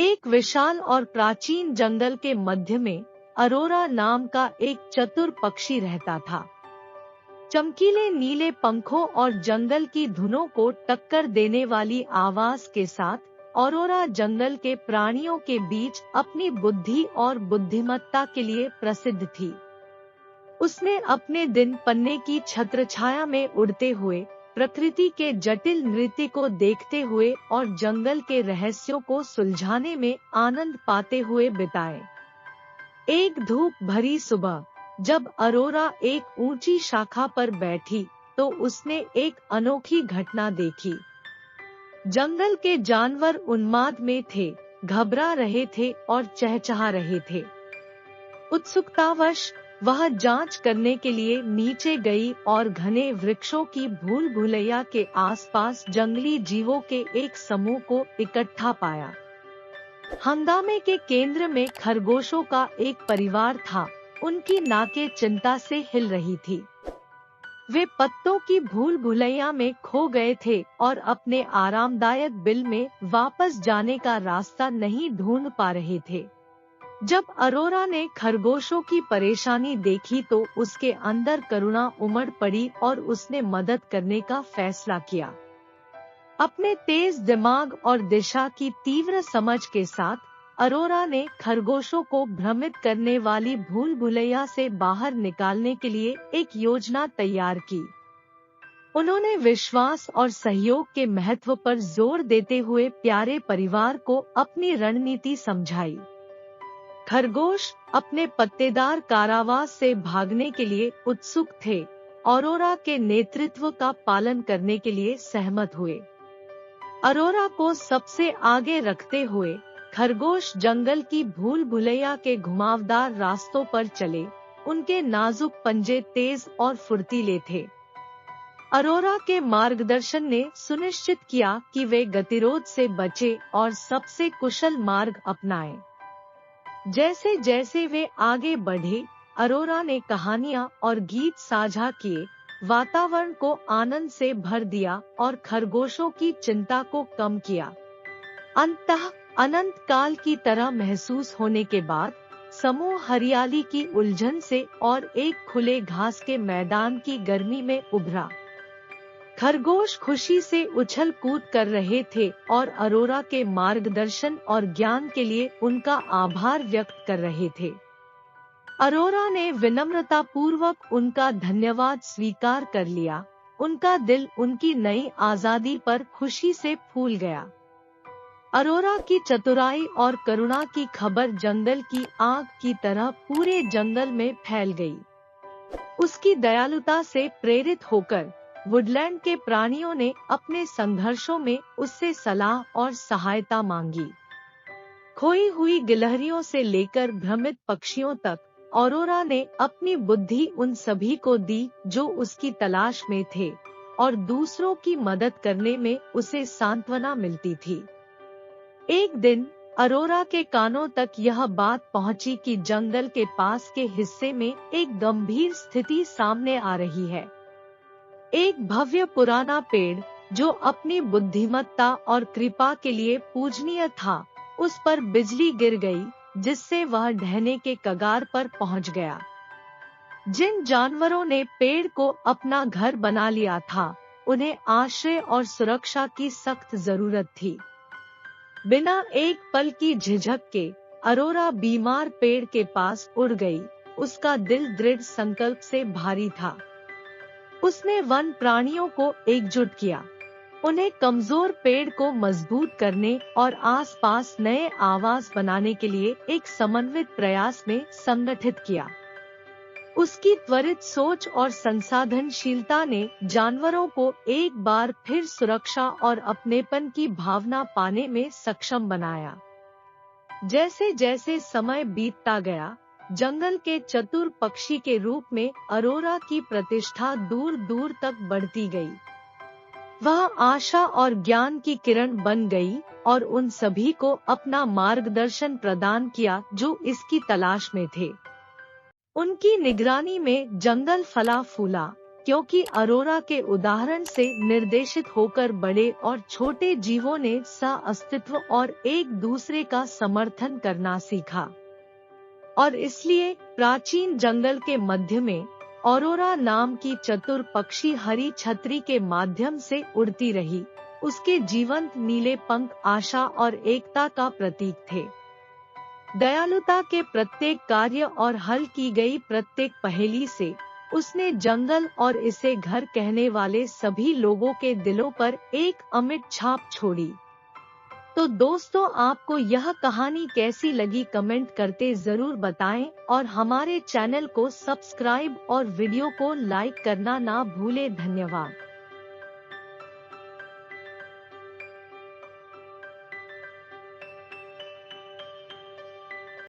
एक विशाल और प्राचीन जंगल के मध्य में अरोरा नाम का एक चतुर पक्षी रहता था। चमकीले नीले पंखों और जंगल की धुनों को टक्कर देने वाली आवाज के साथ अरोरा जंगल के प्राणियों के बीच अपनी बुद्धि और बुद्धिमत्ता के लिए प्रसिद्ध थी। उसने अपने दिन पन्ने की छत्रछाया में उड़ते हुए, प्रकृति के जटिल नृत्य को देखते हुए और जंगल के रहस्यों को सुलझाने में आनंद पाते हुए बिताए। एक धूप भरी सुबह जब अरोरा एक ऊंची शाखा पर बैठी तो उसने एक अनोखी घटना देखी। जंगल के जानवर उन्माद में थे, घबरा रहे थे और चहचहा रहे थे। उत्सुकतावश वह जांच करने के लिए नीचे गई और घने वृक्षों की भूल भुलैया के आसपास जंगली जीवों के एक समूह को इकट्ठा पाया। हंगामे के केंद्र में खरगोशों का एक परिवार था। उनकी नाकें चिंता से हिल रही थी। वे पत्तों की भूल भुलैया में खो गए थे और अपने आरामदायक बिल में वापस जाने का रास्ता नहीं ढूंढ पा रहे थे। जब अरोरा ने खरगोशों की परेशानी देखी तो उसके अंदर करुणा उमड़ पड़ी और उसने मदद करने का फैसला किया। अपने तेज दिमाग और दिशा की तीव्र समझ के साथ अरोरा ने खरगोशों को भ्रमित करने वाली भूल भुलैया से बाहर निकालने के लिए एक योजना तैयार की। उन्होंने विश्वास और सहयोग के महत्व पर जोर देते हुए प्यारे परिवार को अपनी रणनीति समझाई। खरगोश अपने पत्तेदार कारावास से भागने के लिए उत्सुक थे, अरोरा के नेतृत्व का पालन करने के लिए सहमत हुए। अरोरा को सबसे आगे रखते हुए खरगोश जंगल की भूल भुलैया के घुमावदार रास्तों पर चले। उनके नाजुक पंजे तेज और फुर्तीले थे। अरोरा के मार्गदर्शन ने सुनिश्चित किया कि वे गतिरोध से बचे और सबसे कुशल मार्ग अपनाएं। जैसे जैसे वे आगे बढ़े, अरोरा ने कहानियां और गीत साझा किए, वातावरण को आनंद से भर दिया और खरगोशों की चिंता को कम किया। अंततः अनंत काल की तरह महसूस होने के बाद समूह हरियाली की उलझन से और एक खुले घास के मैदान की गर्मी में उभरा। खरगोश खुशी से उछल कूद कर रहे थे और अरोरा के मार्गदर्शन और ज्ञान के लिए उनका आभार व्यक्त कर रहे थे। अरोरा ने विनम्रता पूर्वक उनका धन्यवाद स्वीकार कर लिया। उनका दिल उनकी नई आजादी पर खुशी से फूल गया। अरोरा की चतुराई और करुणा की खबर जंगल की आग की तरह पूरे जंगल में फैल गई। उसकी दयालुता से प्रेरित होकर वुडलैंड के प्राणियों ने अपने संघर्षों में उससे सलाह और सहायता मांगी। खोई हुई गिलहरियों से लेकर भ्रमित पक्षियों तक अरोरा ने अपनी बुद्धि उन सभी को दी जो उसकी तलाश में थे और दूसरों की मदद करने में उसे सांत्वना मिलती थी। एक दिन अरोरा के कानों तक यह बात पहुंची कि जंगल के पास के हिस्से में एक गंभीर स्थिति सामने आ रही है। एक भव्य पुराना पेड़ जो अपनी बुद्धिमत्ता और कृपा के लिए पूजनीय था, उस पर बिजली गिर गई, जिससे वह ढहने के कगार पर पहुंच गया। जिन जानवरों ने पेड़ को अपना घर बना लिया था, उन्हें आश्रय और सुरक्षा की सख्त जरूरत थी। बिना एक पल की झिझक के अरोरा बीमार पेड़ के पास उड़ गई। उसका दिल दृढ़ संकल्प से भारी था। उसने वन प्राणियों को एकजुट किया, उन्हें कमजोर पेड़ को मजबूत करने और आसपास नए आवास बनाने के लिए एक समन्वित प्रयास में संगठित किया। उसकी त्वरित सोच और संसाधनशीलता ने जानवरों को एक बार फिर सुरक्षा और अपनेपन की भावना पाने में सक्षम बनाया। जैसे जैसे समय बीतता गया, जंगल के चतुर पक्षी के रूप में अरोरा की प्रतिष्ठा दूर दूर तक बढ़ती गई। वह आशा और ज्ञान की किरण बन गई और उन सभी को अपना मार्गदर्शन प्रदान किया जो इसकी तलाश में थे। उनकी निगरानी में जंगल फला फूला, क्योंकि अरोरा के उदाहरण से निर्देशित होकर बड़े और छोटे जीवों ने सह-अस्तित्व और एक दूसरे का समर्थन करना सीखा। और इसलिए प्राचीन जंगल के मध्य में अरोरा नाम की चतुर पक्षी हरी छतरी के माध्यम से उड़ती रही। उसके जीवंत नीले पंख आशा और एकता का प्रतीक थे। दयालुता के प्रत्येक कार्य और हल की गई प्रत्येक पहेली से उसने जंगल और इसे घर कहने वाले सभी लोगों के दिलों पर एक अमिट छाप छोड़ी। तो दोस्तों, आपको यह कहानी कैसी लगी कमेंट करके जरूर बताएं और हमारे चैनल को सब्सक्राइब और वीडियो को लाइक करना ना भूलें। धन्यवाद।